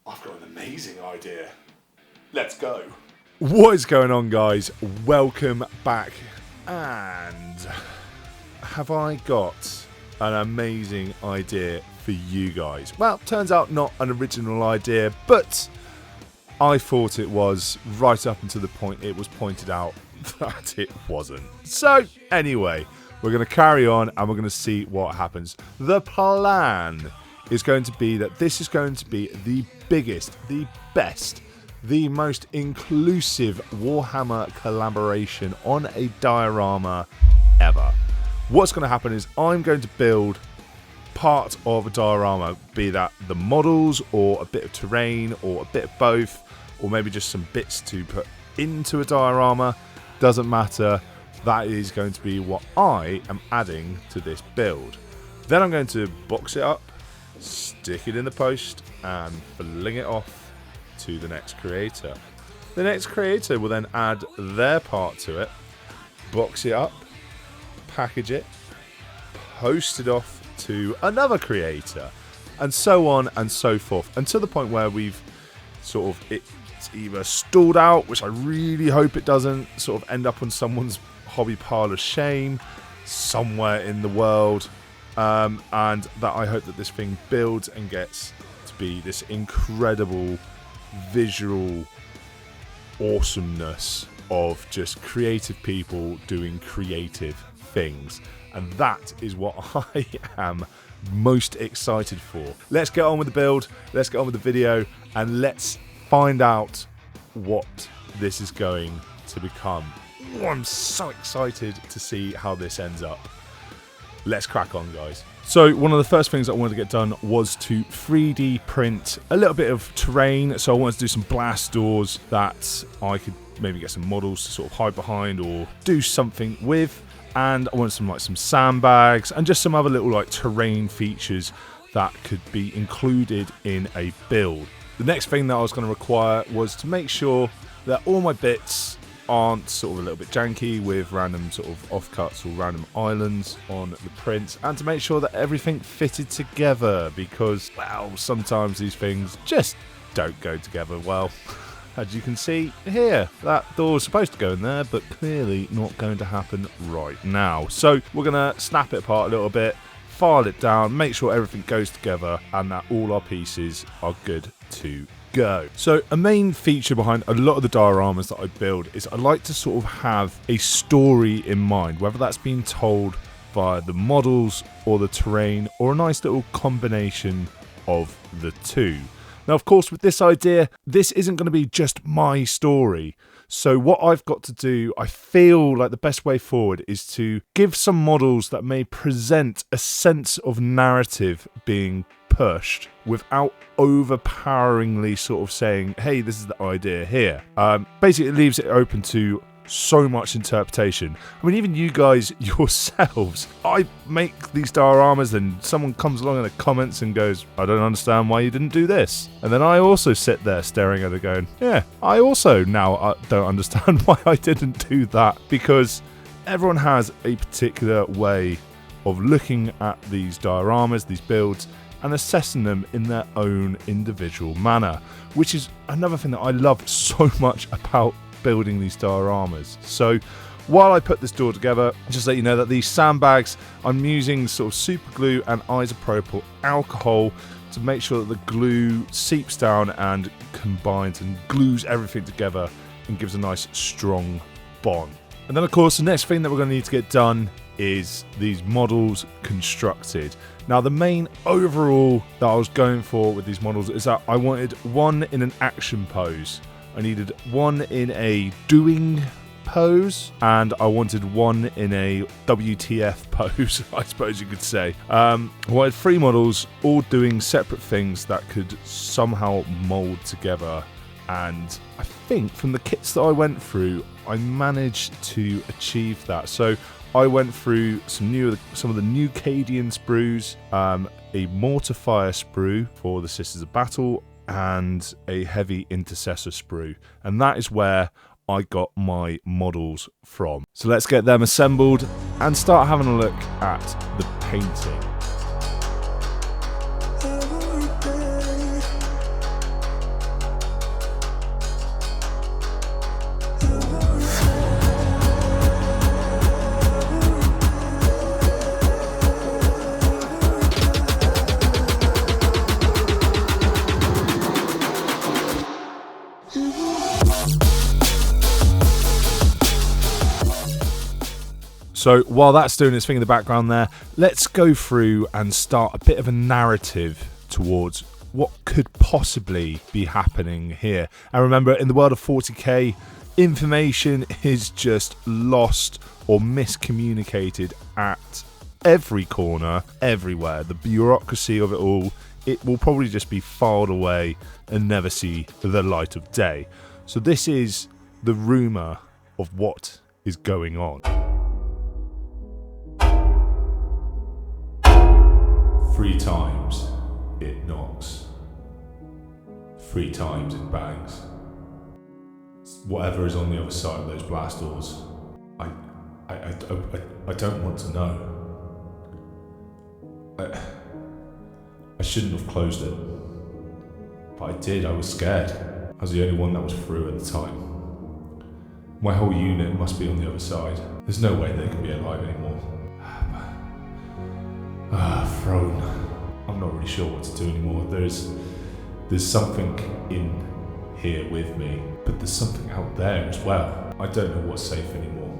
I've got an amazing idea. Let's go. What is going on, guys? Welcome back. And have I got an amazing idea for you guys? Well, turns out not an original idea, but I thought it was right up until the point it was pointed out that it wasn't. So anyway, we're going to carry on and we're going to see what happens. The plan is going to be that this is going to be the biggest, the best, the most inclusive Warhammer collaboration on a diorama ever. What's going to happen is I'm going to build part of a diorama, be that the models or a bit of terrain or a bit of both, or maybe just some bits to put into a diorama. Doesn't matter. That is going to be what I am adding to this build. Then I'm going to box it up, stick it in the post, and fling it off to the next creator. The next creator will then add their part to it, box it up, package it, post it off to another creator, and so on and so forth, until the point where we've sort of, it's either stalled out, which I really hope it doesn't, sort of end up on someone's hobby pile of shame somewhere in the world, and that I hope that this thing builds and gets to be this incredible visual awesomeness of just creative people doing creative things. And that is what I am most excited for. Let's get on with the build, let's get on with the video, and let's find out what this is going to become. Oh, I'm so excited to see how this ends up. Let's crack on, guys. So one of the first things I wanted to get done was to 3D print a little bit of terrain. So I wanted to do some blast doors that I could maybe get some models to sort of hide behind or do something with. And I wanted some sandbags and just some other little like terrain features that could be included in a build. The next thing that I was going to require was to make sure that all my bits aren't sort of a little bit janky with random sort of offcuts or random islands on the prints, and to make sure that everything fitted together, because, well, sometimes these things just don't go together well. As you can see here, that door's supposed to go in there, but clearly not going to happen right now. So we're going to snap it apart a little bit, file it down, make sure everything goes together and that all our pieces are good to go. So a main feature behind a lot of the dioramas that I build is I like to sort of have a story in mind, whether that's being told via the models or the terrain, or a nice little combination of the two. Now, of course, with this idea, this isn't going to be just my story. So what I've got to do, I feel like the best way forward is to give some models that may present a sense of narrative being pushed without overpoweringly sort of saying, hey, this is the idea here. Basically, it leaves it open to so much interpretation. I mean, even you guys yourselves, I make these dioramas and someone comes along in the comments and goes, I don't understand why you didn't do this. And then I also sit there staring at it going, yeah, I also now don't understand why I didn't do that, because everyone has a particular way of looking at these dioramas, these builds, and assessing them in their own individual manner, which is another thing that I love so much about building these dioramas. So while I put this door together, just let you know that these sandbags, I'm using sort of super glue and isopropyl alcohol to make sure that the glue seeps down and combines and glues everything together and gives a nice strong bond. And then of course the next thing that we're going to need to get done is these models constructed. Now the main overall that I was going for with these models is that I wanted one in an action pose, I needed one in a doing pose, and I wanted one in a WTF pose, I suppose you could say. I wanted three models all doing separate things that could somehow mold together, and I think from the kits that I went through, I managed to achieve that. So I went through some of the new Cadian sprues, a Mortifier sprue for the Sisters of Battle, and a heavy intercessor sprue, and that is where I got my models from. So let's get them assembled and start having a look at the painting. So while that's doing its thing in the background there, let's go through and start a bit of a narrative towards what could possibly be happening here. And remember, in the world of 40k, information is just lost or miscommunicated at every corner, everywhere. The bureaucracy of it all, it will probably just be filed away and never see the light of day. So this is the rumour of what is going on. 3 times it knocks. 3 times it bangs. Whatever is on the other side of those blast doors, I don't want to know. I shouldn't have closed it, but I did. I was scared. I was the only one that was through at the time. My whole unit must be on the other side. There's no way they can be alive anymore. Throne. I'm not really sure what to do anymore. There's something in here with me, but there's something out there as well. I don't know what's safe anymore.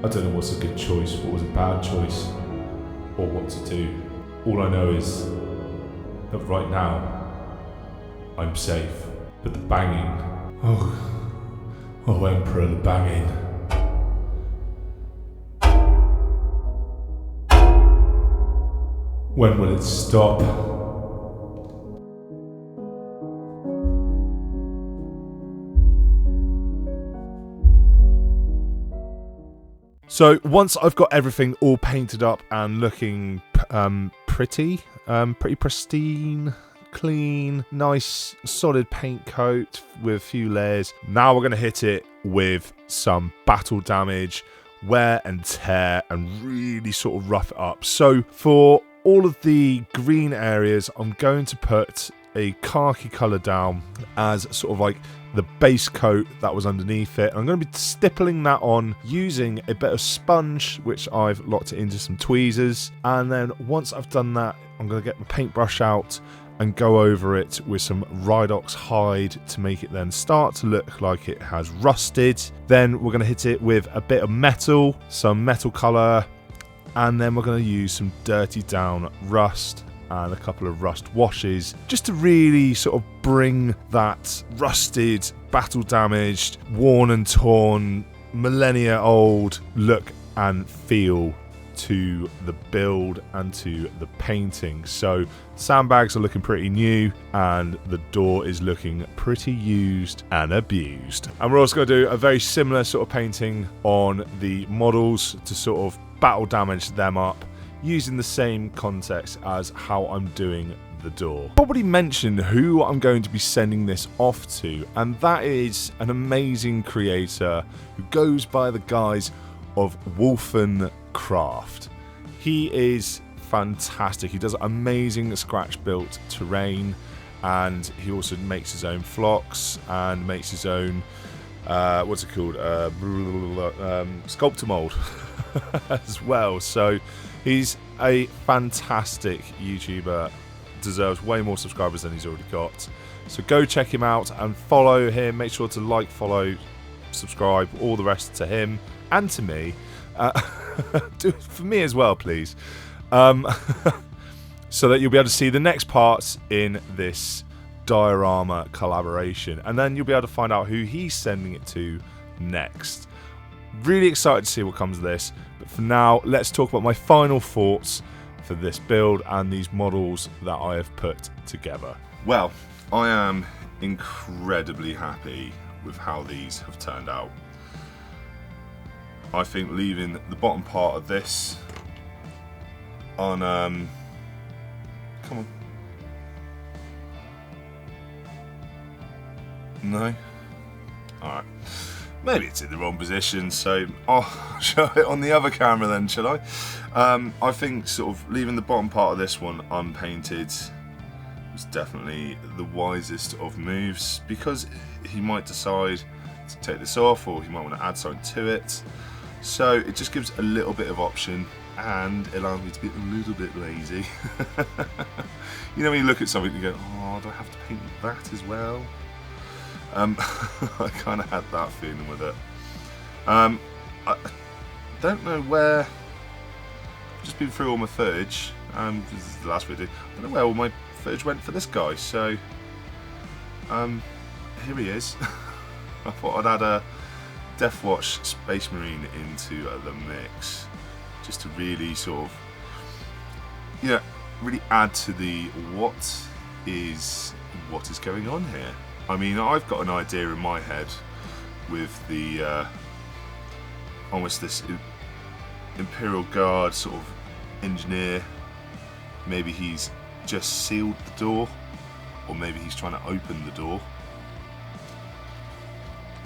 I don't know what's a good choice, what was a bad choice, or what to do. All I know is that right now, I'm safe. But the banging, oh Emperor, the banging. When will it stop? So once I've got everything all painted up and looking pretty pristine, clean, nice solid paint coat with a few layers, now we're going to hit it with some battle damage, wear and tear, and really sort of rough it up. So for all of the green areas, I'm going to put a khaki colour down as sort of like the base coat that was underneath it. I'm going to be stippling that on using a bit of sponge, which I've locked it into some tweezers. And then once I've done that, I'm going to get my paintbrush out and go over it with some Ridox hide to make it then start to look like it has rusted. Then we're going to hit it with a bit of metal, some metal colour, and then we're going to use some dirty down rust and a couple of rust washes just to really sort of bring that rusted, battle damaged, worn and torn, millennia old look and feel to the build and to the painting. So sandbags are looking pretty new and the door is looking pretty used and abused. And we're also going to do a very similar sort of painting on the models to sort of battle damage them up, using the same context as how I'm doing the door. Probably mention who I'm going to be sending this off to, and that is an amazing creator who goes by the guise of Wolfencraft. He is fantastic. He does amazing scratch built terrain, and he also makes his own flocks and makes his own what's it called, sculptor mold as well. So he's a fantastic YouTuber, deserves way more subscribers than he's already got. So go check him out and follow him. Make sure to like, follow, subscribe, all the rest to him and to me. Do it for me as well, please. So that you'll be able to see the next parts in this diorama collaboration. And then you'll be able to find out who he's sending it to next. Really excited to see what comes of this. But for now, let's talk about my final thoughts for this build and these models that I have put together. Well, I am incredibly happy with how these have turned out. I think leaving the bottom part of this on come on. No? Alright. Maybe it's in the wrong position, so I'll show it on the other camera then, shall I? I think sort of leaving the bottom part of this one unpainted was definitely the wisest of moves, because he might decide to take this off, or he might want to add something to it. So it just gives a little bit of option, and it allows me to be a little bit lazy. You know when you look at something and you go, oh, do I have to paint that as well? I kind of had that feeling with it. don't know where. I've just been through all my footage. This is the last video. I don't know where all my footage went for this guy. So, here he is. I thought I'd add a Death Watch Space Marine into the mix, just to really sort of, really add to the what is going on here. I mean, I've got an idea in my head with the almost this Imperial Guard sort of engineer. Maybe he's just sealed the door, or maybe he's trying to open the door.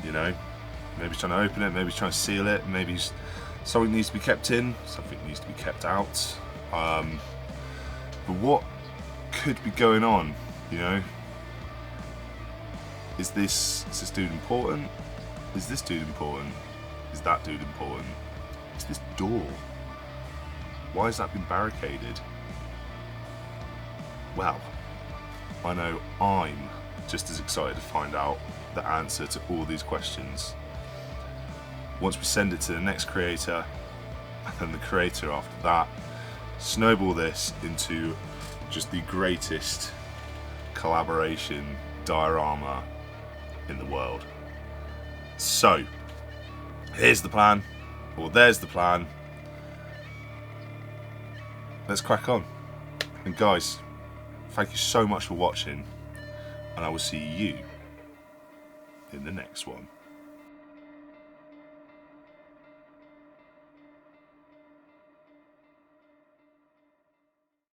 Maybe he's trying to open it, maybe he's trying to seal it, maybe something needs to be kept in, something needs to be kept out. But what could be going on, Is this dude important? Is this dude important? Is that dude important? Is this door? Why has that been barricaded? Well, I know I'm just as excited to find out the answer to all these questions. Once we send it to the next creator, and then the creator after that, snowball this into just the greatest collaboration diorama in the world. So, here's the plan, or there's the plan. Let's crack on. And guys, thank you so much for watching, and I will see you in the next one.